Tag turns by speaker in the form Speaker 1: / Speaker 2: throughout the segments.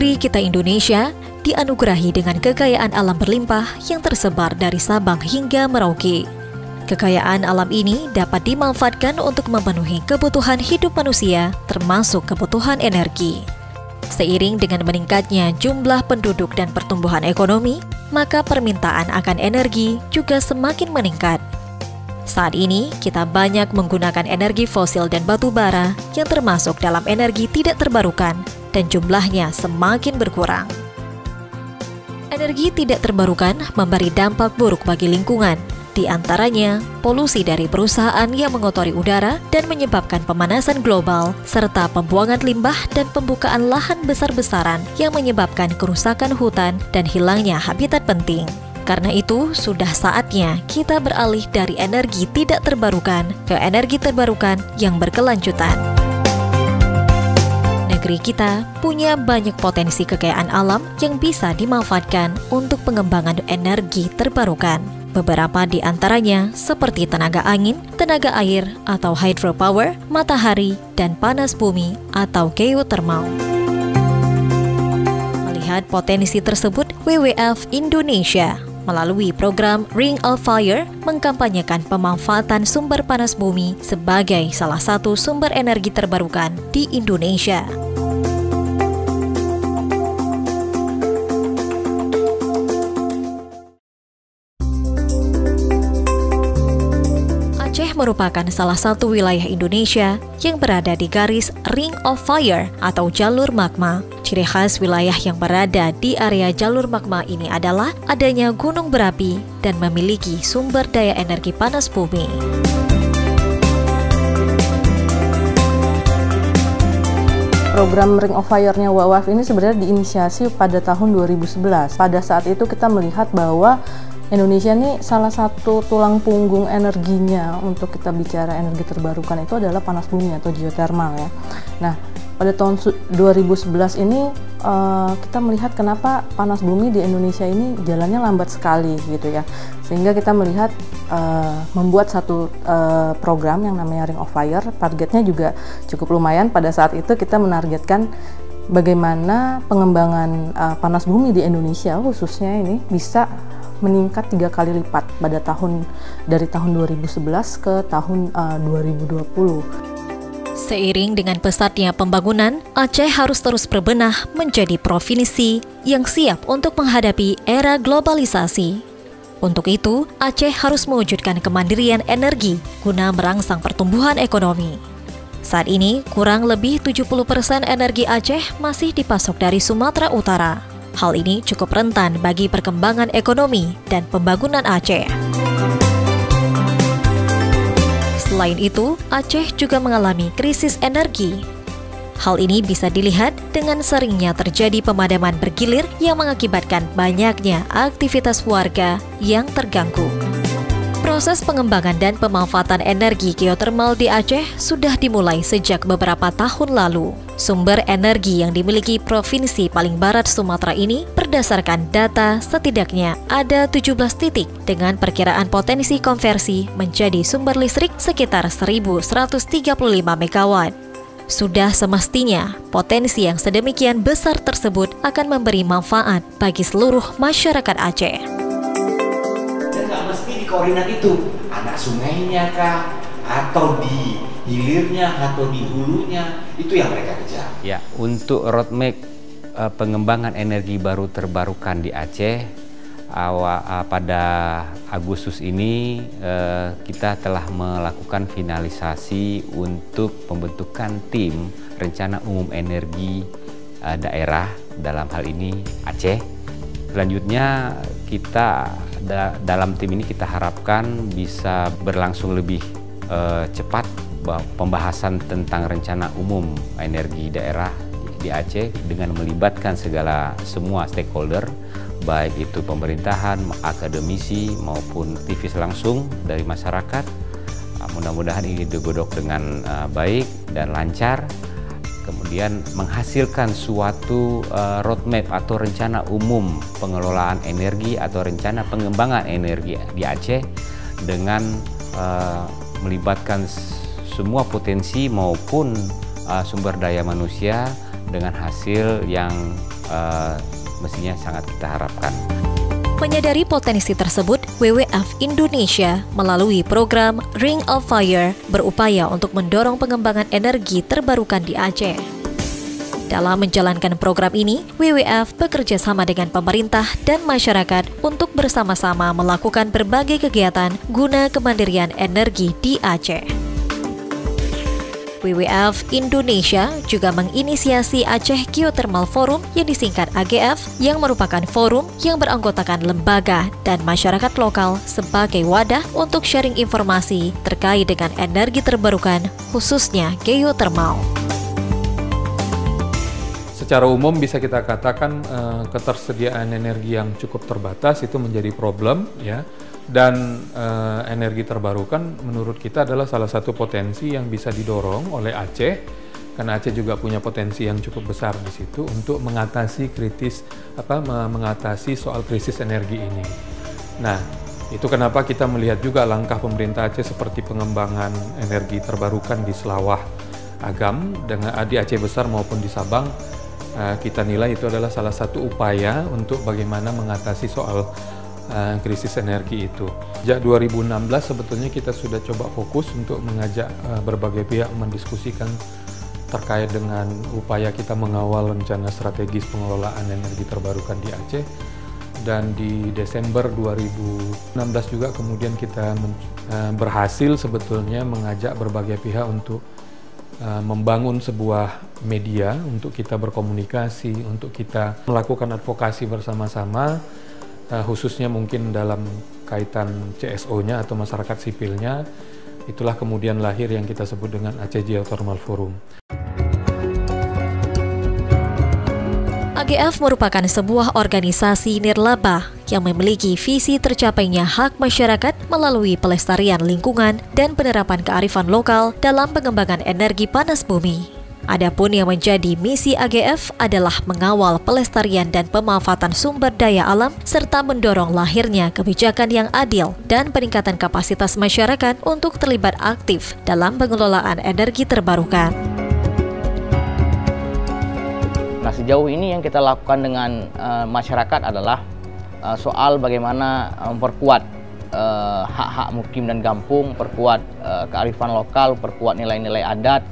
Speaker 1: Negeri kita Indonesia dianugerahi dengan kekayaan alam berlimpah yang tersebar dari Sabang hingga Merauke. Kekayaan alam ini dapat dimanfaatkan untuk memenuhi kebutuhan hidup manusia, termasuk kebutuhan energi. Seiring dengan meningkatnya jumlah penduduk dan pertumbuhan ekonomi, maka permintaan akan energi juga semakin meningkat. Saat ini, kita banyak menggunakan energi fosil dan batu bara yang termasuk dalam energi tidak terbarukan, dan jumlahnya semakin berkurang. Energi tidak terbarukan memberi dampak buruk bagi lingkungan, di antaranya polusi dari perusahaan yang mengotori udara dan menyebabkan pemanasan global, serta pembuangan limbah dan pembukaan lahan besar-besaran yang menyebabkan kerusakan hutan dan hilangnya habitat penting. Karena itu, sudah saatnya kita beralih dari energi tidak terbarukan ke energi terbarukan yang berkelanjutan. Negeri kita punya banyak potensi kekayaan alam yang bisa dimanfaatkan untuk pengembangan energi terbarukan. Beberapa di antaranya seperti tenaga angin, tenaga air atau hydropower, matahari, dan panas bumi atau geothermal. Melihat potensi tersebut, WWF Indonesia melalui program Ring of Fire mengkampanyekan pemanfaatan sumber panas bumi sebagai salah satu sumber energi terbarukan di Indonesia. Aceh merupakan salah satu wilayah Indonesia yang berada di garis Ring of Fire atau jalur magma. Ciri khas wilayah yang berada di area jalur magma ini adalah adanya gunung berapi dan memiliki sumber daya energi panas bumi.
Speaker 2: Program Ring of Fire-nya WWF ini sebenarnya diinisiasi pada tahun 2011. Pada saat itu kita melihat bahwa Indonesia ini salah satu tulang punggung energinya untuk kita bicara energi terbarukan itu adalah panas bumi atau geothermal ya. Nah, pada tahun 2011 ini kita melihat kenapa panas bumi di Indonesia ini jalannya lambat sekali gitu ya. Sehingga kita melihat membuat satu program yang namanya Ring of Fire. Targetnya juga cukup lumayan. Pada saat itu kita menargetkan bagaimana pengembangan panas bumi di Indonesia khususnya ini bisa meningkat 3 kali lipat dari tahun 2011 ke tahun 2020.
Speaker 1: Seiring dengan pesatnya pembangunan, Aceh harus terus berbenah menjadi provinsi yang siap untuk menghadapi era globalisasi. Untuk itu, Aceh harus mewujudkan kemandirian energi guna merangsang pertumbuhan ekonomi. Saat ini, kurang lebih 70% energi Aceh masih dipasok dari Sumatera Utara. Hal ini cukup rentan bagi perkembangan ekonomi dan pembangunan Aceh. Selain itu, Aceh juga mengalami krisis energi. Hal ini bisa dilihat dengan seringnya terjadi pemadaman bergilir yang mengakibatkan banyaknya aktivitas warga yang terganggu. Proses pengembangan dan pemanfaatan energi geothermal di Aceh sudah dimulai sejak beberapa tahun lalu. Sumber energi yang dimiliki Provinsi paling barat Sumatera ini berdasarkan data setidaknya ada 17 titik dengan perkiraan potensi konversi menjadi sumber listrik sekitar 1.135 MW. Sudah semestinya potensi yang sedemikian besar tersebut akan memberi manfaat bagi seluruh masyarakat Aceh.
Speaker 3: Mesti di koordinat itu anak sungainya kah, atau di hilirnya, atau di hulunya, itu yang mereka kejar.
Speaker 4: Ya, untuk roadmap pengembangan energi baru terbarukan di Aceh, pada Agustus ini kita telah melakukan finalisasi untuk pembentukan tim rencana umum energi daerah, dalam hal ini Aceh. Selanjutnya kita dalam tim ini kita harapkan bisa berlangsung lebih cepat pembahasan tentang rencana umum energi daerah di Aceh dengan melibatkan semua stakeholder, baik itu pemerintahan, akademisi maupun aktivis langsung dari masyarakat. Mudah-mudahan ini digodok dengan baik dan lancar, kemudian menghasilkan suatu roadmap atau rencana umum pengelolaan energi atau rencana pengembangan energi di Aceh dengan melibatkan semua potensi maupun sumber daya manusia dengan hasil yang mestinya sangat kita harapkan.
Speaker 1: Menyadari potensi tersebut, WWF Indonesia melalui program Ring of Fire berupaya untuk mendorong pengembangan energi terbarukan di Aceh. Dalam menjalankan program ini, WWF bekerja sama dengan pemerintah dan masyarakat untuk bersama-sama melakukan berbagai kegiatan guna kemandirian energi di Aceh. WWF Indonesia juga menginisiasi Aceh Geothermal Forum yang disingkat AGF, yang merupakan forum yang beranggotakan lembaga dan masyarakat lokal sebagai wadah untuk sharing informasi terkait dengan energi terbarukan, khususnya geothermal.
Speaker 5: Secara umum bisa kita katakan ketersediaan energi yang cukup terbatas itu menjadi problem, ya. Dan energi terbarukan menurut kita adalah salah satu potensi yang bisa didorong oleh Aceh, karena Aceh juga punya potensi yang cukup besar di situ untuk mengatasi mengatasi soal krisis energi ini. Nah, itu kenapa kita melihat juga langkah pemerintah Aceh seperti pengembangan energi terbarukan di Selawah Agam dengan di Aceh Besar maupun di Sabang. Kita nilai itu adalah salah satu upaya untuk bagaimana mengatasi soal krisis energi itu. Sejak 2016 sebetulnya kita sudah coba fokus untuk mengajak berbagai pihak mendiskusikan terkait dengan upaya kita mengawal rencana strategis pengelolaan energi terbarukan di Aceh. Dan di Desember 2016 juga kemudian kita berhasil sebetulnya mengajak berbagai pihak untuk membangun sebuah media untuk kita berkomunikasi, untuk kita melakukan advokasi bersama-sama, khususnya mungkin dalam kaitan CSO-nya atau masyarakat sipilnya. Itulah kemudian lahir yang kita sebut dengan Aceh Geothermal Forum.
Speaker 1: AGF merupakan sebuah organisasi nirlaba yang memiliki visi tercapainya hak masyarakat melalui pelestarian lingkungan dan penerapan kearifan lokal dalam pengembangan energi panas bumi. Adapun yang menjadi misi AGF adalah mengawal pelestarian dan pemanfaatan sumber daya alam serta mendorong lahirnya kebijakan yang adil dan peningkatan kapasitas masyarakat untuk terlibat aktif dalam pengelolaan energi terbarukan.
Speaker 6: Nah, sejauh ini yang kita lakukan dengan masyarakat adalah soal bagaimana memperkuat hak-hak mukim dan kampung, perkuat kearifan lokal, perkuat nilai-nilai adat,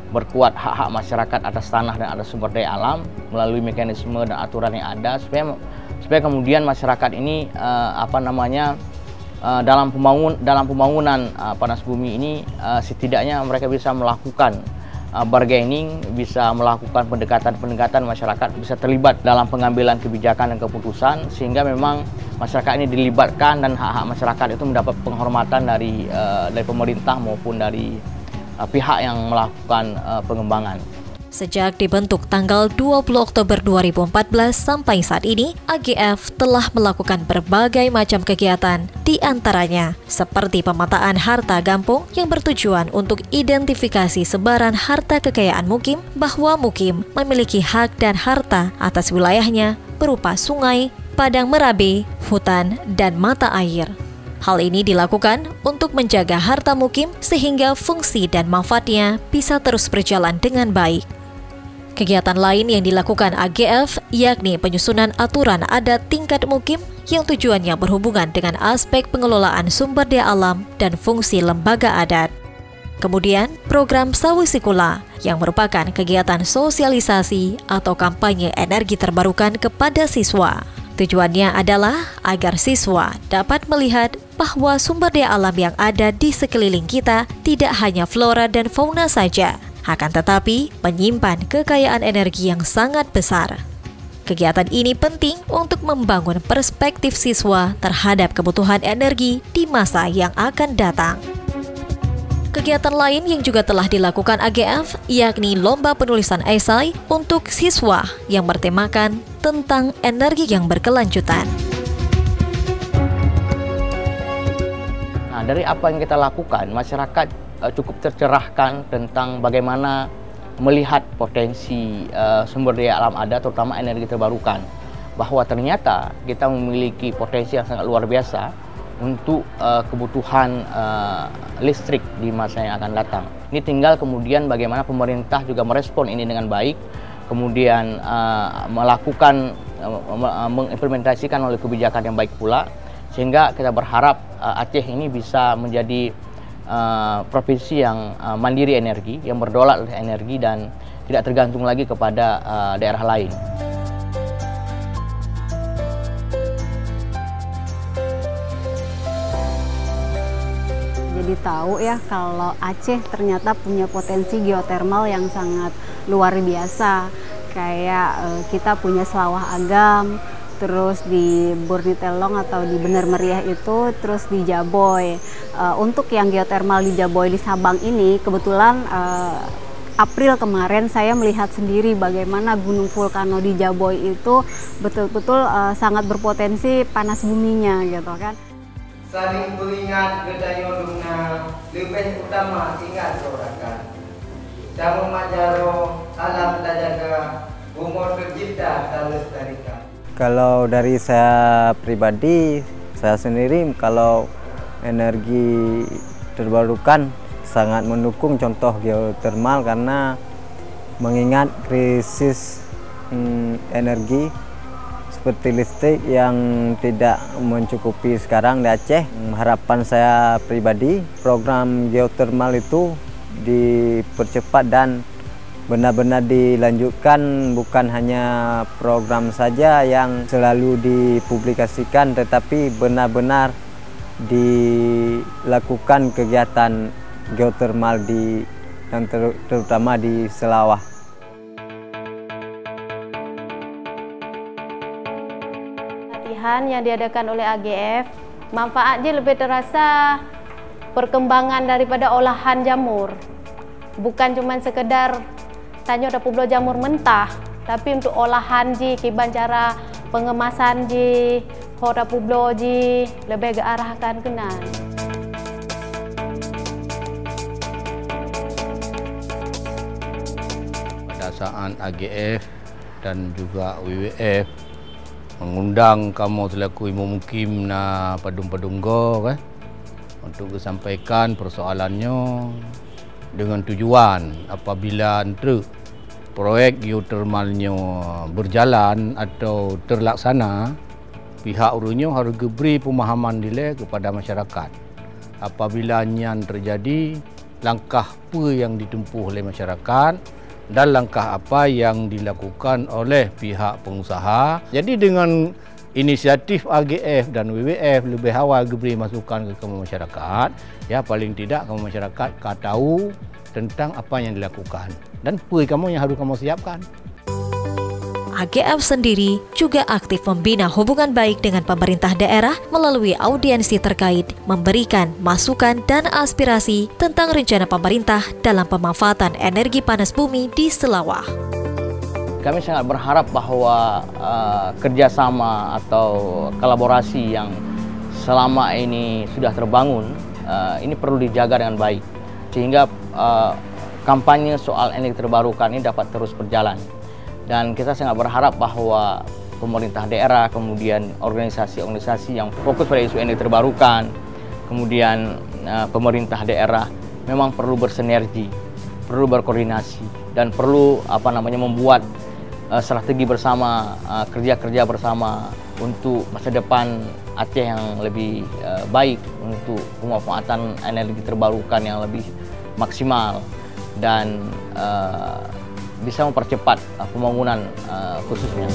Speaker 6: berkuat hak-hak masyarakat atas tanah dan atas sumber daya alam melalui mekanisme dan aturan yang ada, supaya kemudian masyarakat ini dalam pembangunan panas bumi ini setidaknya mereka bisa melakukan bargaining, bisa melakukan pendekatan masyarakat, bisa terlibat dalam pengambilan kebijakan dan keputusan, sehingga memang masyarakat ini dilibatkan dan hak-hak masyarakat itu mendapat penghormatan dari pemerintah maupun dari pihak yang melakukan pengembangan.
Speaker 1: Sejak dibentuk tanggal 20 Oktober 2014 sampai saat ini, AGF telah melakukan berbagai macam kegiatan, di antaranya seperti pemetaan harta kampung yang bertujuan untuk identifikasi sebaran harta kekayaan mukim, bahwa mukim memiliki hak dan harta atas wilayahnya berupa sungai, padang merabe, hutan, dan mata air. Hal ini dilakukan untuk menjaga harta mukim sehingga fungsi dan manfaatnya bisa terus berjalan dengan baik. Kegiatan lain yang dilakukan AGF yakni penyusunan aturan adat tingkat mukim yang tujuannya berhubungan dengan aspek pengelolaan sumber daya alam dan fungsi lembaga adat. Kemudian, program Sawisikula yang merupakan kegiatan sosialisasi atau kampanye energi terbarukan kepada siswa. Tujuannya adalah agar siswa dapat melihat bahwa sumber daya alam yang ada di sekeliling kita tidak hanya flora dan fauna saja, akan tetapi menyimpan kekayaan energi yang sangat besar. Kegiatan ini penting untuk membangun perspektif siswa terhadap kebutuhan energi di masa yang akan datang. Kegiatan lain yang juga telah dilakukan AGF yakni lomba penulisan esai untuk siswa yang bertemakan tentang energi yang berkelanjutan.
Speaker 6: Nah, dari apa yang kita lakukan, masyarakat cukup tercerahkan tentang bagaimana melihat potensi sumber daya alam ada, terutama energi terbarukan. Bahwa ternyata kita memiliki potensi yang sangat luar biasa untuk kebutuhan listrik di masa yang akan datang. Ini tinggal kemudian bagaimana pemerintah juga merespon ini dengan baik, kemudian mengimplementasikan oleh kebijakan yang baik pula, sehingga kita berharap Aceh ini bisa menjadi provinsi yang mandiri energi, yang berdaulat energi dan tidak tergantung lagi kepada daerah lain.
Speaker 7: Jadi tahu ya kalau Aceh ternyata punya potensi geotermal yang sangat luar biasa. Kayak kita punya Selawah Agam, terus di Burnitelong atau di Bener Meriah itu, terus di Jaboy. Untuk yang geotermal di Jaboy di Sabang ini, kebetulan April kemarin saya melihat sendiri bagaimana gunung vulkano di Jaboy itu betul-betul sangat berpotensi panas buminya gitu kan.
Speaker 8: Saling beringat gedayodungna, lebih utama ingat sorakan. Jamu majaro, alam tajaga, umur tercipta dan lestarikan.
Speaker 9: Kalau dari saya pribadi, saya sendiri kalau energi terbarukan sangat mendukung contoh geotermal karena mengingat krisis energi seperti listrik yang tidak mencukupi sekarang di Aceh. Harapan saya pribadi, program geotermal itu dipercepat dan benar-benar dilanjutkan, bukan hanya program saja yang selalu dipublikasikan, tetapi benar-benar dilakukan kegiatan geotermal yang terutama di Selawah.
Speaker 10: Latihan yang diadakan oleh AGF, manfaatnya lebih terasa perkembangan daripada olahan jamur. Bukan cuma sekedar tanya ada pulau jamur mentah, tapi untuk olahan ji, kiban cara pengemasan ji, hoda pulau ji, lebih ke arahkan kenan.
Speaker 11: Pada saat AGF dan juga WWF mengundang kamu selaku Imam Mukim na Padung-Padunggo kan, untuk disampaikan persoalannya dengan tujuan apabila proyek geotermalnya berjalan atau terlaksana, pihak urusnya harus beri pemahaman nilai kepada masyarakat. Apabila nyan terjadi, langkah apa yang ditempuh oleh masyarakat dan langkah apa yang dilakukan oleh pihak pengusaha. Jadi dengan inisiatif AGF dan WWF lebih awal beri masukan ke masyarakat, ya paling tidak masyarakat tahu tentang apa yang dilakukan dan apa kamu yang harus kamu siapkan.
Speaker 1: AGF sendiri juga aktif membina hubungan baik dengan pemerintah daerah melalui audiensi terkait, memberikan masukan dan aspirasi tentang rencana pemerintah dalam pemanfaatan energi panas bumi di Selawah.
Speaker 6: Kami sangat berharap bahwa kerjasama atau kolaborasi yang selama ini sudah terbangun, ini perlu dijaga dengan baik, sehingga kampanye soal energi terbarukan ini dapat terus berjalan. Dan kita sangat berharap bahwa pemerintah daerah, kemudian organisasi-organisasi yang fokus pada isu energi terbarukan, kemudian pemerintah daerah memang perlu bersinergi, perlu berkoordinasi, dan perlu membuat strategi bersama, kerja-kerja bersama untuk masa depan Aceh yang lebih baik, untuk pemanfaatan energi terbarukan yang lebih maksimal dan bisa mempercepat pembangunan khususnya.